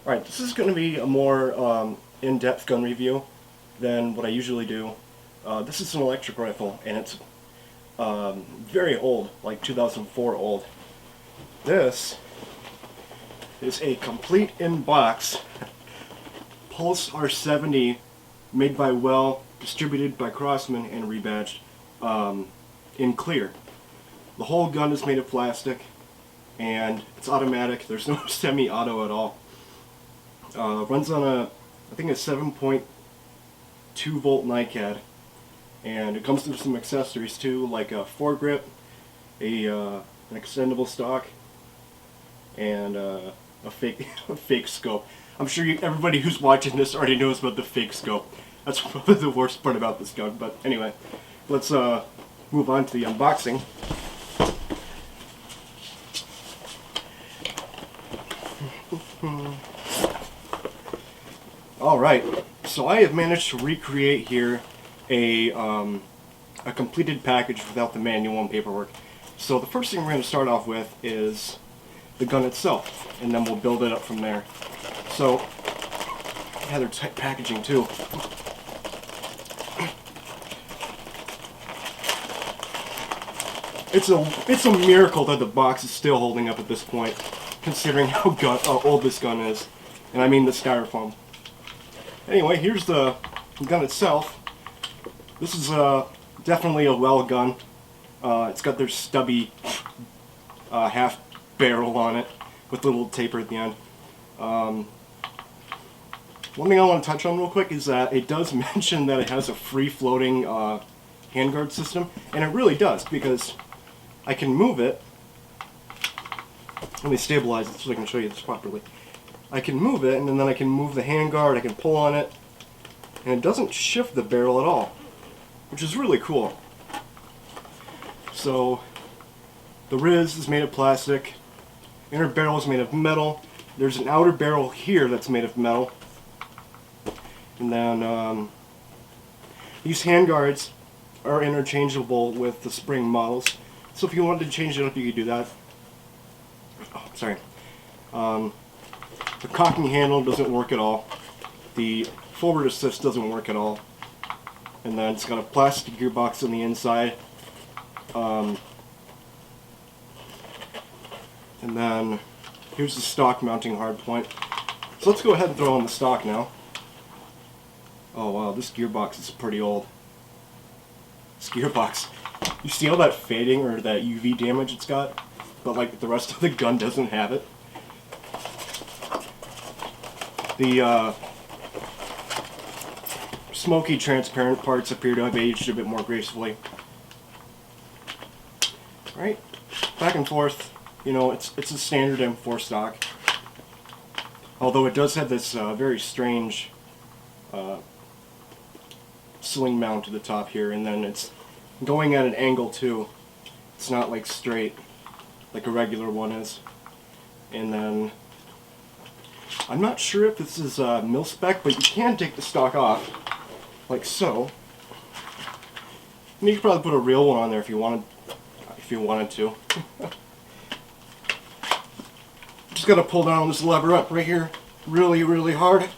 Alright, this is going to be a more in-depth gun review than what I usually do. This is an electric rifle, and it's very old, like 2004 old. This is a complete in-box Pulse R70 made by Well, distributed by Crosman, and rebadged in clear. The whole gun is made of plastic, and it's automatic. There's no semi-auto at all. Runs on a, I think a 7.2 volt NiCad, and it comes with some accessories too, like a foregrip, an extendable stock, and a fake scope. I'm sure everybody who's watching this already knows about the fake scope. That's probably the worst part about this gun. But anyway, let's move on to the unboxing. Alright, so I have managed to recreate here a completed package without the manual and paperwork. So the first thing we're going to start off with is the gun itself, and then we'll build it up from there. So, yeah, they're tight packaging too. It's a miracle that the box is still holding up at this point, considering how old this gun is, and I mean the styrofoam. Anyway, here's the gun itself. This is definitely a Well gun. It's got their stubby half barrel on it with a little taper at the end. One thing I want to touch on real quick is that it does mention that it has a free-floating handguard system, and it really does, because I can move it. Let me stabilize it so I can show you this properly. I can move it, and then I can move the handguard, I can pull on it, and it doesn't shift the barrel at all, which is really cool. So, the Riz is made of plastic, inner barrel is made of metal, there's an outer barrel here that's made of metal, and then these handguards are interchangeable with the spring models, so if you wanted to change it up you could do that. Oh, sorry. The cocking handle doesn't work at all. The forward assist doesn't work at all. And then it's got a plastic gearbox on the inside. And then here's the stock mounting hardpoint. So let's go ahead and throw on the stock now. Oh wow, this gearbox is pretty old. This gearbox, you see all that fading or that UV damage it's got? But like the rest of the gun doesn't have it. The smoky transparent parts appear to have aged a bit more gracefully. Right? Back and forth, you know, it's a standard M4 stock. Although it does have this very strange sling mount to the top here, and then it's going at an angle too. It's not like straight like a regular one is. And then I'm not sure if this is mil-spec, but you can take the stock off, like so. And you could probably put a real one on there if you wanted to. Just gotta pull down this lever up right here, really, really hard,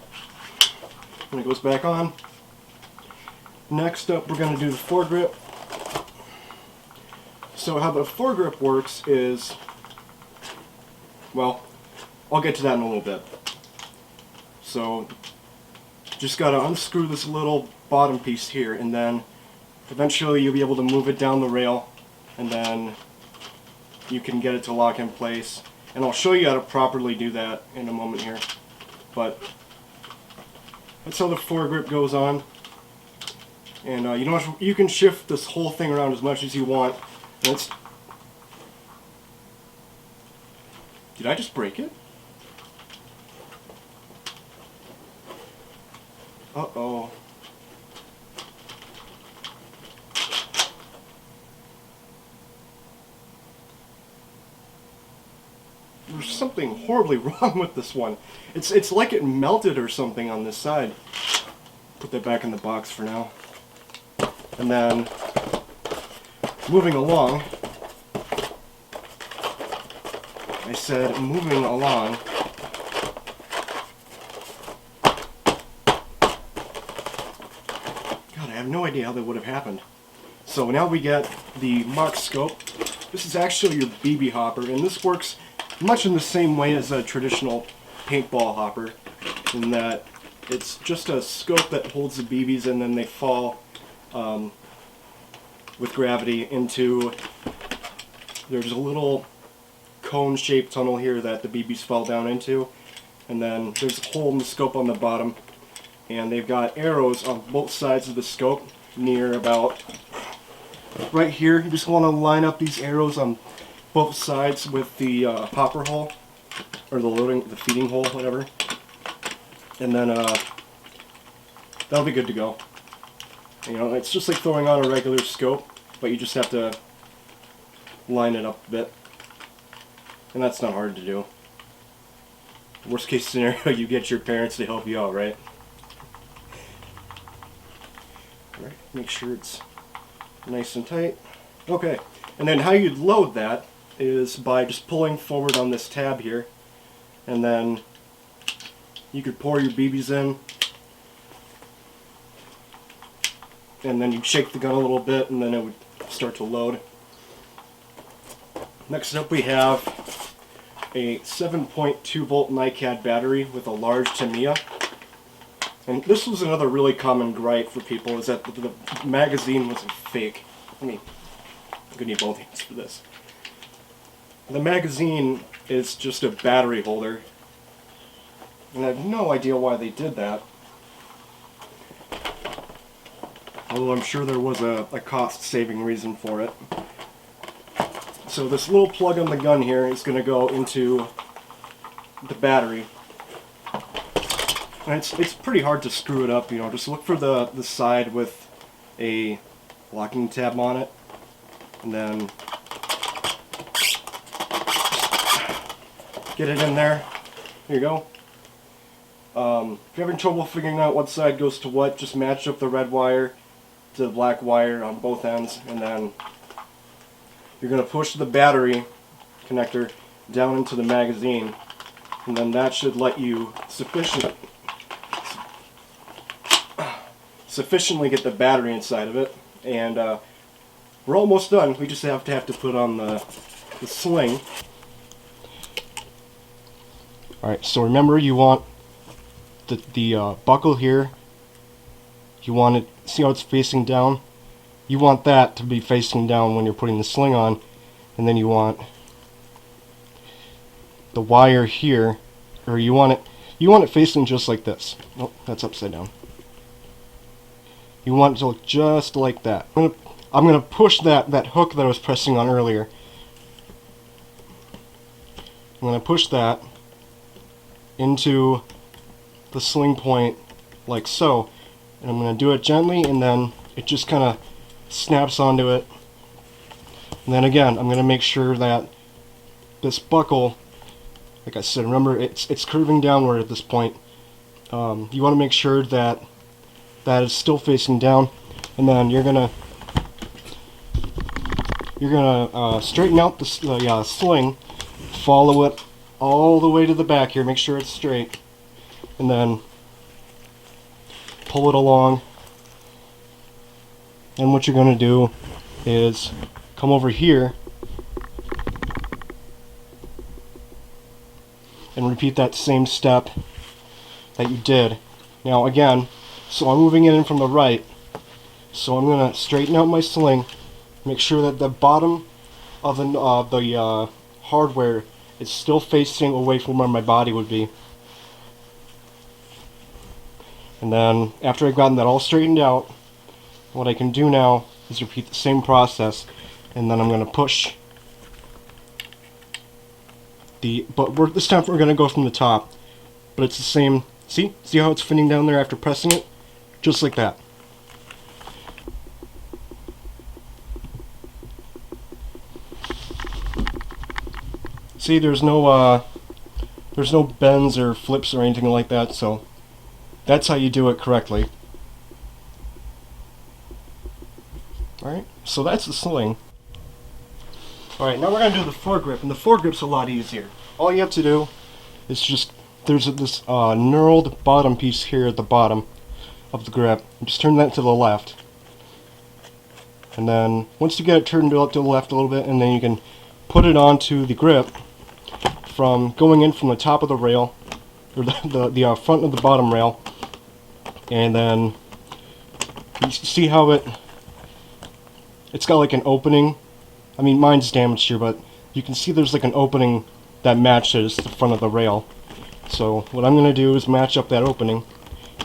and it goes back on. Next up, we're gonna do the foregrip. So how the foregrip works is, well, I'll get to that in a little bit. So, just gotta unscrew this little bottom piece here, and then eventually you'll be able to move it down the rail, and then you can get it to lock in place. And I'll show you how to properly do that in a moment here. But that's how the foregrip goes on. And you can shift this whole thing around as much as you want. And did I just break it? Uh-oh. There's something horribly wrong with this one. It's like it melted or something on this side. Put that back in the box for now. And then, moving along, I said moving along, idea how that would have happened. So now we get the mock scope. This is actually your BB hopper, and this works much in the same way as a traditional paintball hopper, in that it's just a scope that holds the BBs and then they fall with gravity into, there's a little cone-shaped tunnel here that the BBs fall down into, and then there's a hole in the scope on the bottom, and they've got arrows on both sides of the scope near about right here. You just want to line up these arrows on both sides with the hopper hole, or the feeding hole, whatever, and then that'll be good to go. You know, it's just like throwing on a regular scope, but you just have to line it up a bit, and that's not hard to do. Worst case scenario, you get your parents to help you out, right? Alright, make sure it's nice and tight. Okay, and then how you'd load that is by just pulling forward on this tab here, and then you could pour your BBs in, and then you shake the gun a little bit, and then it would start to load. Next up we have a 7.2 volt NiCad battery with a large Tamiya. And this was another really common gripe for people, is that the magazine was fake. I'm gonna need both hands for this. The magazine is just a battery holder, and I have no idea why they did that. Although I'm sure there was a cost-saving reason for it. So this little plug on the gun here is going to go into the battery. And it's pretty hard to screw it up, you know, just look for the side with a locking tab on it, and then get it in there. Here you go. If you're having trouble figuring out what side goes to what, just match up the red wire to the black wire on both ends, and then you're going to push the battery connector down into the magazine, and then that should let you sufficiently get the battery inside of it. And we're almost done. We just have to put on the sling. Alright, so remember, you want the buckle here, you want it, see how it's facing down? You want that to be facing down when you're putting the sling on, and then you want the wire here, or you want it facing just like this. Oh, that's upside down. You want it to look just like that. I'm gonna push that hook that I was pressing on earlier. I'm gonna push that into the sling point like so, and I'm gonna do it gently, and then it just kind of snaps onto it. And then again, I'm going to make sure that this buckle, like I said, remember it's curving downward at this point. You want to make sure that that is still facing down, and then you're gonna straighten out the sling, follow it all the way to the back here, make sure it's straight, and then pull it along. And what you're going to do is come over here and repeat that same step that you did. Now again, so I'm moving it in from the right, so I'm going to straighten out my sling, make sure that the bottom of the hardware is still facing away from where my body would be. And then after I've gotten that all straightened out, what I can do now is repeat the same process, and then I'm going to push but this time we're going to go from the top, but it's the same. See how it's fitting down there after pressing it? Just like that. See, there's no bends or flips or anything like that, so that's how you do it correctly. Alright, so that's the sling. Alright, now we're going to do the foregrip, and the foregrip's a lot easier. All you have to do is just, there's this knurled bottom piece here at the bottom of the grip. Just turn that to the left. And then once you get it turned to the left a little bit, and then you can put it onto the grip from going in from the top of the rail, or the front of the bottom rail, and then you see how it's got like an opening. I mean, mine's damaged here, but you can see there's like an opening that matches the front of the rail. So what I'm going to do is match up that opening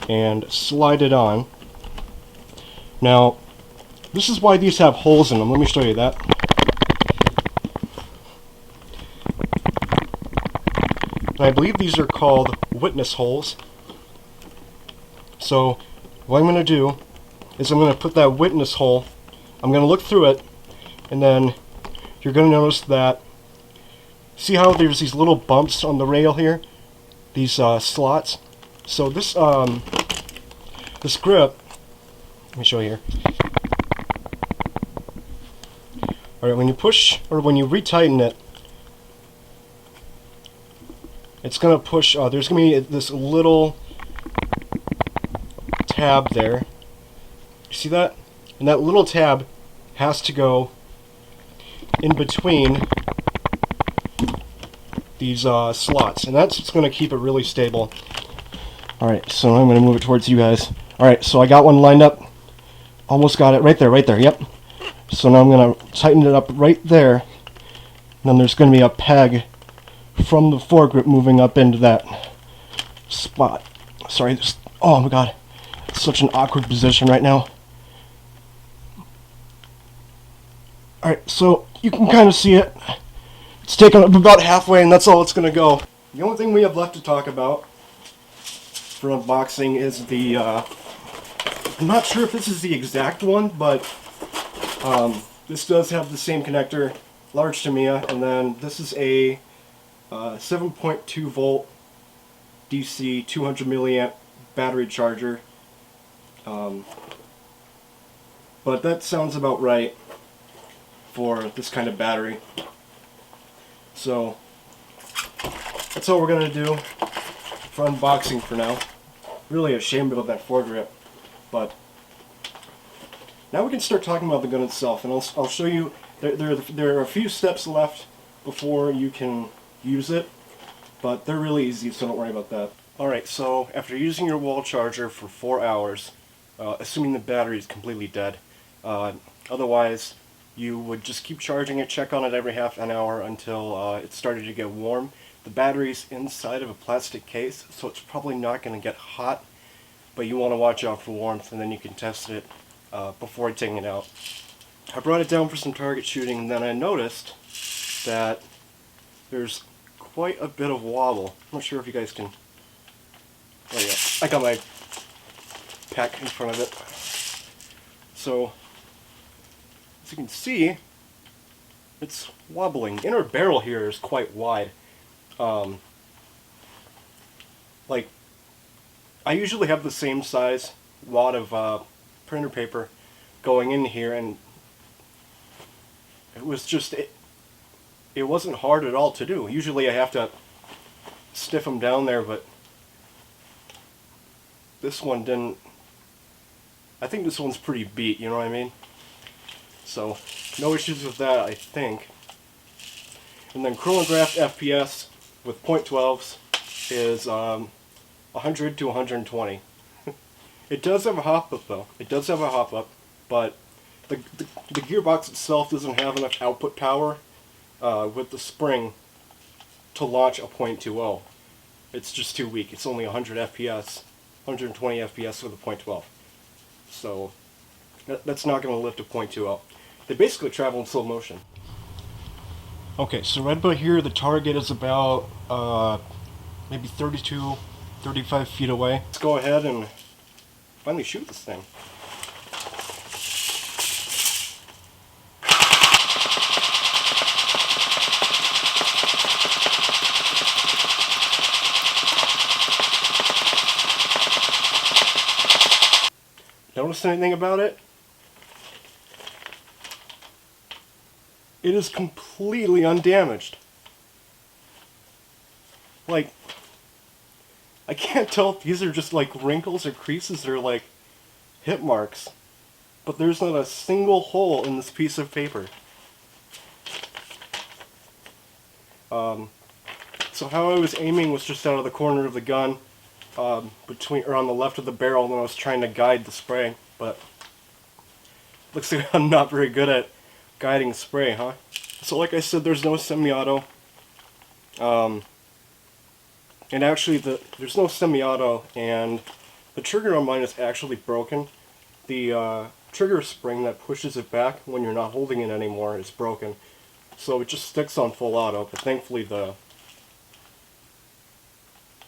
and slide it on. Now, this is why these have holes in them. Let me show you that. I believe these are called witness holes. So what I'm going to do is I'm going to put that witness hole, I'm going to look through it, and then you're going to notice that, see how there's these little bumps on the rail here? These slots. So this this grip, let me show you here. Alright, when you push, or when you retighten it, it's going to push, there's going to be this little tab there. You see that? And that little tab has to go in between these slots, and that's what's going to keep it really stable. Alright, so I'm going to move it towards you guys. Alright, so I got one lined up. Almost got it. Right there, yep. So now I'm going to tighten it up right there. And then there's going to be a peg from the foregrip moving up into that spot. Sorry, oh my god. It's such an awkward position right now. Alright, so you can kind of see it. It's taken up about halfway, and that's all it's going to go. The only thing we have left to talk about for unboxing is the, I'm not sure if this is the exact one, but this does have the same connector, large Tamiya, and then this is a 7.2 volt DC 200 milliamp battery charger. But that sounds about right for this kind of battery. So that's all we're going to do for unboxing for now. Really ashamed about that foregrip, but now we can start talking about the gun itself, and I'll show you. There are a few steps left before you can use it, but they're really easy, so don't worry about that. Alright, so after using your wall charger for 4 hours, assuming the battery is completely dead, otherwise you would just keep charging it, check on it every half an hour until it started to get warm. The battery's inside of a plastic case, so it's probably not going to get hot, but you want to watch out for warmth, and then you can test it before taking it out. I brought it down for some target shooting, and then I noticed that there's quite a bit of wobble. I'm not sure if you guys can... Oh yeah, I got my pack in front of it. So, as you can see, it's wobbling. The inner barrel here is quite wide. Like, I usually have the same size wad of printer paper going in here, and it was just, it wasn't hard at all to do. Usually I have to stiff them down there, but this one didn't. I think this one's pretty beat, you know what I mean? So, no issues with that, I think. And then chronographed FPS with .12s is 100 to 120. It does have a hop-up though. It does have a hop-up, but the gearbox itself doesn't have enough output power with the spring to launch a .20. It's just too weak. It's only 100 FPS, 120 FPS with a .12. So that's not going to lift a .20. They basically travel in slow motion. Okay, so right about here, the target is about maybe 32, 35 feet away. Let's go ahead and finally shoot this thing. Notice anything about it? It is completely undamaged. Like, I can't tell if these are just like wrinkles or creases or like hit marks. but there's not a single hole in this piece of paper. So how I was aiming was just out of the corner of the gun, on the left of the barrel when I was trying to guide the spray, but looks like I'm not very good at guiding spray, huh? So like I said, there's no semi-auto. And actually there's no semi-auto, and the trigger on mine is actually broken. The trigger spring that pushes it back when you're not holding it anymore is broken. So it just sticks on full auto, but thankfully the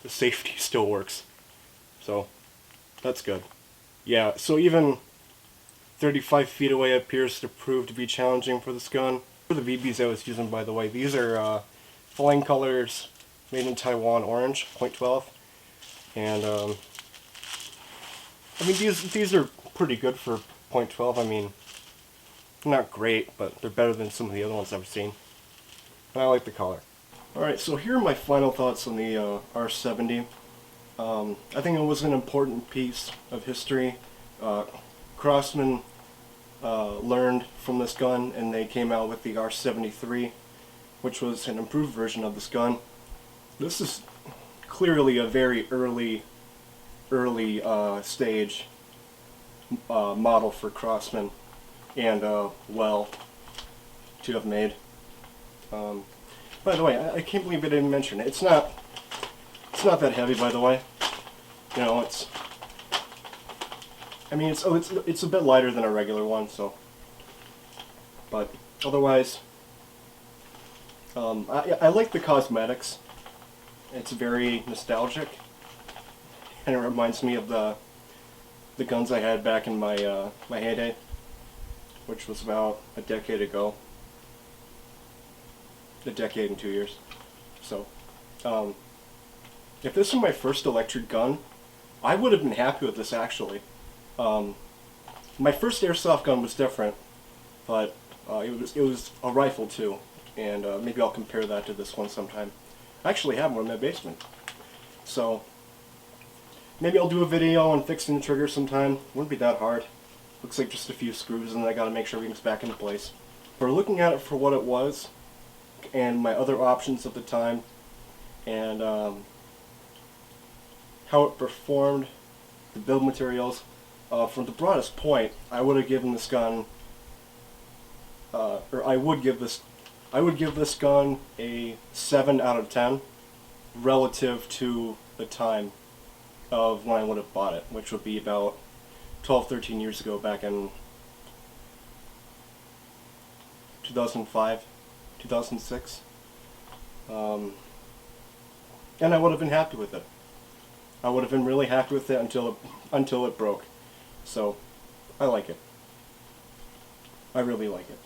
safety still works. So that's good. Yeah, so even 35 feet away appears to prove to be challenging for this gun. For the BBs I was using, by the way, these are Flame Colors made in Taiwan orange, .12. And I mean these are pretty good for .12. I mean, not great, but they're better than some of the other ones I've seen. And I like the color. Alright, so here are my final thoughts on the R70. I think it was an important piece of history. Crosman learned from this gun, and they came out with the R73, which was an improved version of this gun. This is clearly a very early stage model for Crosman and Well to have made. By the way, I can't believe I didn't mention it. It's not that heavy, by the way. You know, it's a bit lighter than a regular one, so. But otherwise, I like the cosmetics. It's very nostalgic, and it reminds me of the guns I had back in my my heyday, which was about a decade ago. A decade and 2 years. So, if this was my first electric gun, I would have been happy with this actually. My first airsoft gun was different, but it was a rifle too, and maybe I'll compare that to this one sometime. I actually have one in my basement, so maybe I'll do a video on fixing the trigger sometime. Wouldn't be that hard. Looks like just a few screws, and I got to make sure everything's back into place. But looking at it for what it was, and my other options at the time, and how it performed, the build materials, from the broadest point, I would have given this gun, I would give this gun a 7 out of 10 relative to the time of when I would have bought it, which would be about 12-13 years ago, back in 2005, 2006. And I would have been happy with it. I would have been really happy with it until it broke. So, I like it. I really like it.